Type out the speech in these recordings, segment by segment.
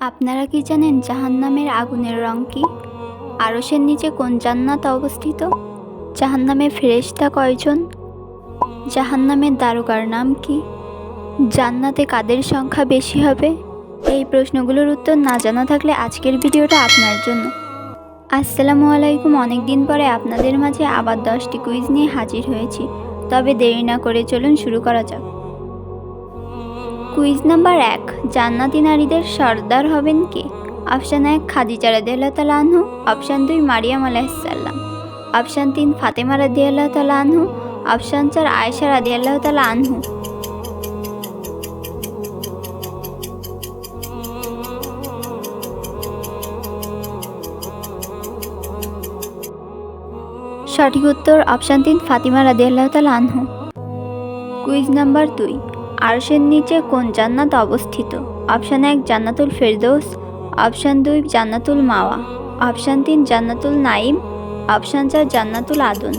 আপনারা কি জানেন জাহান্নামের আগুনের রং কি? আরশের নিচে কোন জান্নাত অবস্থিত? জাহান্নামে ফেরেশতা কয়জন? জাহান্নামের দারোগার নাম কি? জান্নাতে কাদের সংখ্যা বেশি হবে? এই প্রশ্নগুলোর উত্তর না জানা থাকলে আজকের ভিডিওটা আপনার জন্য। আসসালামু আলাইকুম। অনেক দিন পরে আপনাদের মাঝে আবার 10টি কুইজ নিয়ে হাজির হয়েছি। তবে দেরি না করে চলুন শুরু করা যাক। কুইজ নাম্বার 1, জান্নাতি নারীদের সর্দার হবেন কে? অপশান 1 খাদিজা রাদিয়াল্লাহু তাআলা আনহু, অপশান 2 মারিয়াম আলাইহিস সালাম, অপশান 3 ফাতেমা রাদিয়াল্লাহু তাআলা আনহু, অপশান 4 আয়েশা রাদিয়াল্লাহু তাআলা আনহু। সঠিক উত্তর অপশান 3 ফাতিমা রাদিয়াল্লাহু তাআলা আনহু। কুইজ নাম্বার 2, আরশের নিচে কোন জান্নাত অবস্থিত? অপশান 1 জান্নাতুল ফেরদৌস, অপশান 2 জান্নাতুল মাওয়া, অপশান 3 জান্নাতুল নাঈম, অপশান 4 জান্নাতুল আদন।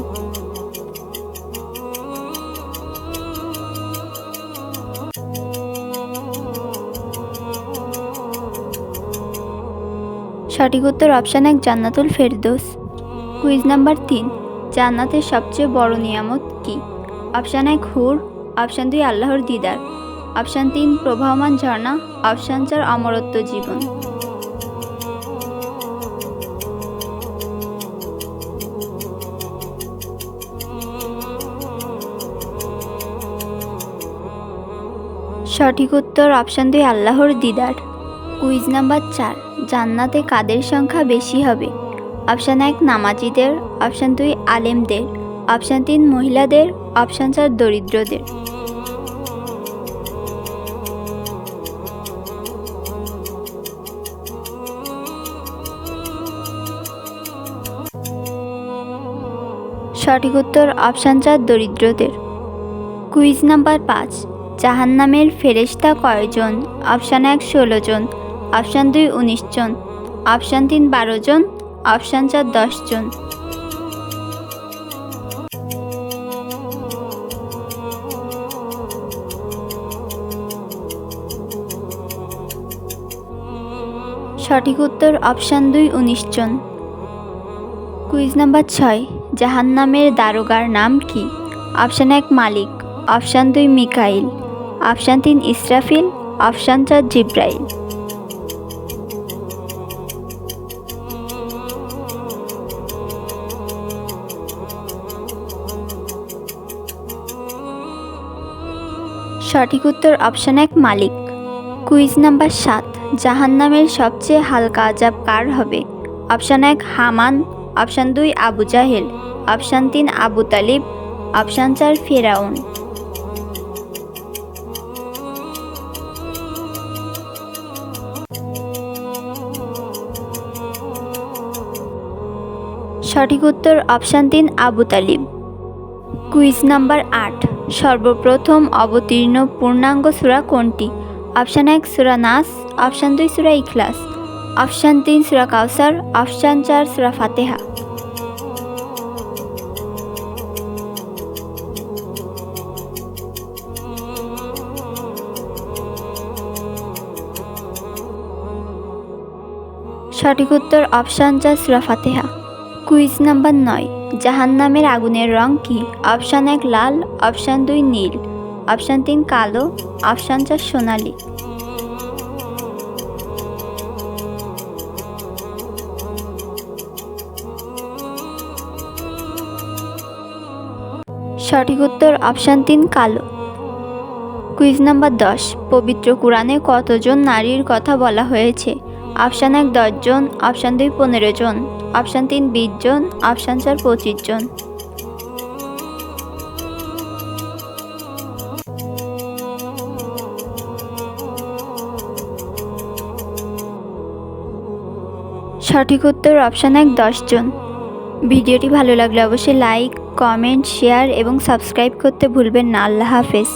সঠিক উত্তর option 1 Jannatul Ferdous. Quiz number 3, জান্নাতের সবচেয়ে বড় নিয়ামত কি? অপশান 1 হুর, অপশান 2 আল্লাহর দিদার, অপশান 3 প্রবাহমান ঝর্ণা, অপশান 4 অমরত্ব জীবন। সঠিক উত্তর অপশান 2 আল্লাহর দিদার। কুইজ নাম্বার 4, জান্নাতে কাদের সংখ্যা বেশি হবে? অপশান 1 নামাজিদের, অপশান 2 আলেমদের, অপশান 3 মহিলাদের, অপশান 4 দরিদ্রদের। সঠিক উত্তর অপশান 4 দরিদ্রদের। কুইজ নাম্বার 5, জাহান্নামের ফেরেশতা কয়জন? অপশান 1 16 জন, অপশান 2 19 জন, অপশান 3 12 জন, অপশান 4 10 জন। সঠিক উত্তর অপশান 2 19 জন। কুইজ নাম্বার 6, জাহান্নামের দারোগার নাম কি? অপশান 1 মালিক, অপশান 2 মিকাইল, অপশান 3 ইসরাফিল, অপশান 4 জিব্রাইল। সঠিক উত্তর অপশান 1 মালিক। কুইজ নাম্বার 7, জাহান্নামের সবচেয়ে হালকা আযাব কার হবে? অপশান 1 হামান, অপশান 2 আবু জাহেল, অপশান 3 আবু তালিব, অপশান 4 ফিরাউন। সঠিক উত্তর option 3 Abu Talib. Quiz number 8, সর্বপ্রথম অবতীর্ণ পূর্ণাঙ্গ সূরা কোনটি? অপশান 1 সূরা নাস, অপশান 2 সূরা ইখলাস, অপশান 3 সূরা কাউসার, অপশান 4 সূরা ফাতিহা। সঠিক উত্তর অপশান 4 সূরা ফাতিহা। কুইজ নাম্বার 9, জাহান্নামের আগুনের রং কি? অপশান 1 লাল, অপশান 2 নীল, অপশান 3 কালো, অপশান 4 সোনালী। সঠিক উত্তর অপশান 3 কালো। কুইজ নাম্বার 10, পবিত্র কুরআনে কতজন নারীর কথা বলা হয়েছে? অপশান 1 10 জন, অপশান 2 15 জন, অপশান 3 20 জন, অপশান 4 25 জন। সঠিক উত্তর অপশান 1 10 জন। ভিডিওটি ভালো লাগলে অবশ্যই লাইক, কমেন্ট, শেয়ার এবং সাবস্ক্রাইব করতে ভুলবেন না। আল্লাহ হাফেজ।